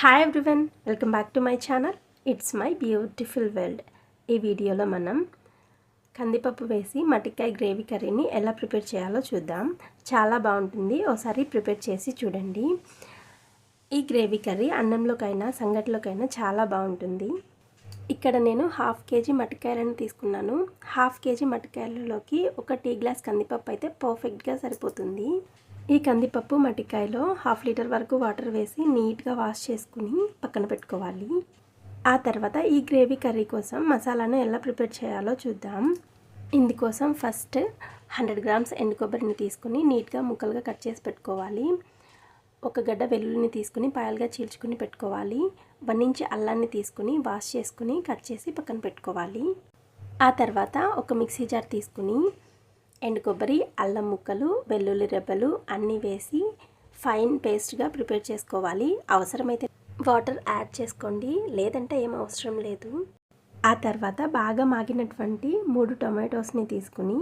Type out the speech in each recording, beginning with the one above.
Hi everyone, welcome back to my channel. It's my beautiful world. ఈ వీడియోలో మనం కందిపప్పు వేసి మటికాయ గ్రేవీ కర్రీని ఎలా ప్రిపేర్ చేయాలో చూద్దాం. చాలా బాగుంటుంది, ఒకసారి ప్రిపేర్ చేసి చూడండి. ఈ గ్రేవీ కర్రీ అన్నంలోకైనా సంగటిలోకైనా చాలా బాగుంటుంది. ఇక్కడ నేను 1/2 కేజీ మటికాయలను తీసుకున్నాను. 1/2 కేజీ మటికాయలలోకి 1 టీ గ్లాస్ కందిపప్పు అయితే పర్ఫెక్ట్గా సరిపోతుంది. ఈ కందిపప్పు మటికాయలో 1/2 లీటర్ వరకు వాటర్ వేసి నీట్గా వాష్ చేసుకుని పక్కన పెట్టుకోవాలి. ఆ తర్వాత ఈ గ్రేవీ కర్రీ కోసం మసాలాను ఎలా ప్రిపేర్ చేయాలో చూద్దాం. ఇందుకోసం ఫస్ట్ 100 గ్రామ్స్ ఎండు కొబ్బరిని తీసుకుని నీట్గా ముక్కలుగా కట్ చేసి పెట్టుకోవాలి. 1 గడ్డ వెల్లుల్లిని తీసుకుని పాయలుగా చీల్చుకుని పెట్టుకోవాలి. 1 ఇంచ్ అల్లాన్ని తీసుకుని వాష్ చేసుకుని కట్ చేసి పక్కన పెట్టుకోవాలి. ఆ తర్వాత ఒక మిక్సీ జార్ తీసుకుని ఎండు కొబ్బరి, అల్లం ముక్కలు, వెల్లుల్లి రెబ్బలు అన్నీ వేసి ఫైన్ పేస్ట్గా ప్రిపేర్ చేసుకోవాలి. అవసరమైతే వాటర్ యాడ్ చేసుకోండి, లేదంటే ఏం అవసరం లేదు. ఆ తర్వాత బాగా మాగినటువంటి 3 టొమాటోస్ని తీసుకుని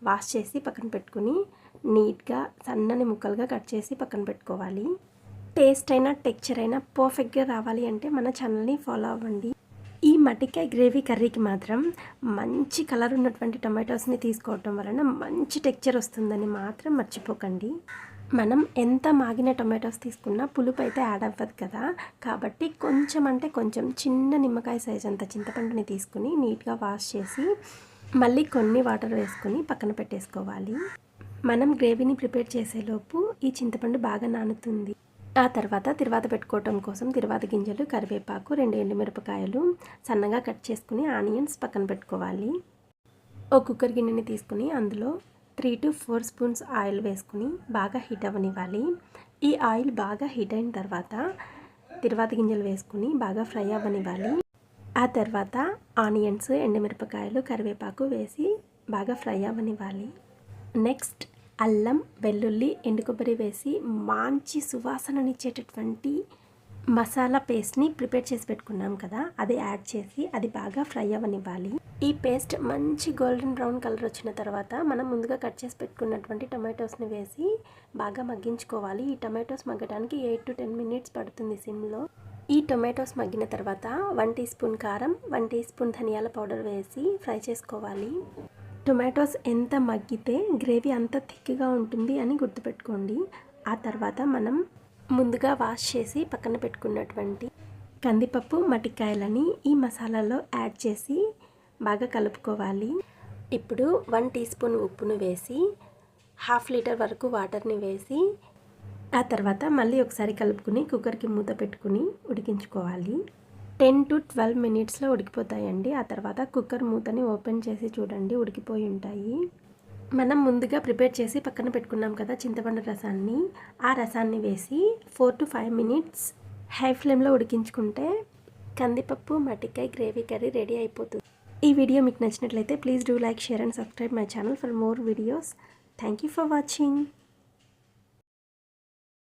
వాష్ చేసి పక్కన పెట్టుకుని నీట్గా సన్నని ముక్కలుగా కట్ చేసి పక్కన పెట్టుకోవాలి. టేస్ట్ అయినా టెక్చర్ అయినా పర్ఫెక్ట్గా రావాలి అంటే మన ఛానల్ని ఫాలో అవ్వండి. ఈ మటికాయ గ్రేవీ కర్రీకి మాత్రం మంచి కలర్ ఉన్నటువంటి టొమాటోస్ని తీసుకోవటం వలన మంచి టెక్చర్ వస్తుందని మాత్రం మర్చిపోకండి. మనం ఎంత మాగిన టొమాటోస్ తీసుకున్నా పులుపు అయితే యాడ్ అవ్వదు కదా, కాబట్టి కొంచెం అంటే కొంచెం చిన్న నిమ్మకాయ సైజ్ అంత చింతపండుని తీసుకుని నీట్గా వాష్ చేసి మళ్ళీ కొన్ని వాటర్ వేసుకొని పక్కన పెట్టేసుకోవాలి. మనం గ్రేవీని ప్రిపేర్ చేసేలోపు ఈ చింతపండు బాగా నానుతుంది. ఆ తర్వాత తిరువాత పెట్టుకోవటం కోసం తిరువాత గింజలు, కరివేపాకు, 2 ఎండుమిరపకాయలు సన్నగా కట్ చేసుకుని ఆనియన్స్ పక్కన పెట్టుకోవాలి. ఒక కుక్కర్ గిన్నెని తీసుకుని అందులో 3 to 4 స్పూన్స్ ఆయిల్ వేసుకుని బాగా హీట్ అవ్వనివ్వాలి. ఈ ఆయిల్ బాగా హీట్ అయిన తర్వాత తిరువాత గింజలు వేసుకుని బాగా ఫ్రై అవ్వనివ్వాలి. ఆ తర్వాత ఆనియన్స్, ఎండుమిరపకాయలు, కరివేపాకు వేసి బాగా ఫ్రై అవ్వనివ్వాలి. నెక్స్ట్ అల్లం, వెల్లుల్లి, ఎండు కొబ్బరి వేసి మంచి సువాసననిచ్చేటటువంటి మసాలా పేస్ట్ని ప్రిపేర్ చేసి పెట్టుకున్నాం కదా, అది యాడ్ చేసి అది బాగా ఫ్రై అవ్వనివ్వాలి. ఈ పేస్ట్ మంచి గోల్డెన్ బ్రౌన్ కలర్ వచ్చిన తర్వాత మనం ముందుగా కట్ చేసి పెట్టుకున్నటువంటి టొమాటోస్ని వేసి బాగా మగ్గించుకోవాలి. ఈ టొమాటోస్ మగ్గడానికి 8 to 10 మినిట్స్ పడుతుంది సిమ్లో. ఈ టొమాటోస్ మగ్గిన తర్వాత 1 టీ స్పూన్ కారం, 1 టీ స్పూన్ ధనియాల పౌడర్ వేసి ఫ్రై చేసుకోవాలి. టొమాటోస్ ఎంత మగ్గితే గ్రేవీ అంత థిక్గా ఉంటుంది అని గుర్తుపెట్టుకోండి. ఆ తర్వాత మనం ముందుగా వాష్ చేసి పక్కన పెట్టుకున్నటువంటి కందిపప్పు, మటికాయలని ఈ మసాలాలో యాడ్ చేసి బాగా కలుపుకోవాలి. ఇప్పుడు 1 టీ స్పూన్ ఉప్పును వేసి 1/2 లీటర్ వరకు వాటర్ని వేసి ఆ తర్వాత మళ్ళీ ఒకసారి కలుపుకుని కుక్కర్కి మూత పెట్టుకుని ఉడికించుకోవాలి. 10 to 12 మినిట్స్లో ఉడికిపోతాయండి. ఆ తర్వాత కుక్కర్ మూతని ఓపెన్ చేసి చూడండి, ఉడికిపోయి ఉంటాయి. మనం ముందుగా ప్రిపేర్ చేసి పక్కన పెట్టుకున్నాం కదా చింతపండు రసాన్ని, ఆ రసాన్ని వేసి 4 to 5 మినిట్స్ హై ఫ్లేమ్లో ఉడికించుకుంటే కందిపప్పు మటికాయ గ్రేవీ కర్రీ రెడీ అయిపోతుంది. ఈ వీడియో మీకు నచ్చినట్లయితే please do like, share and subscribe my channel for more videos. Thank you for watching.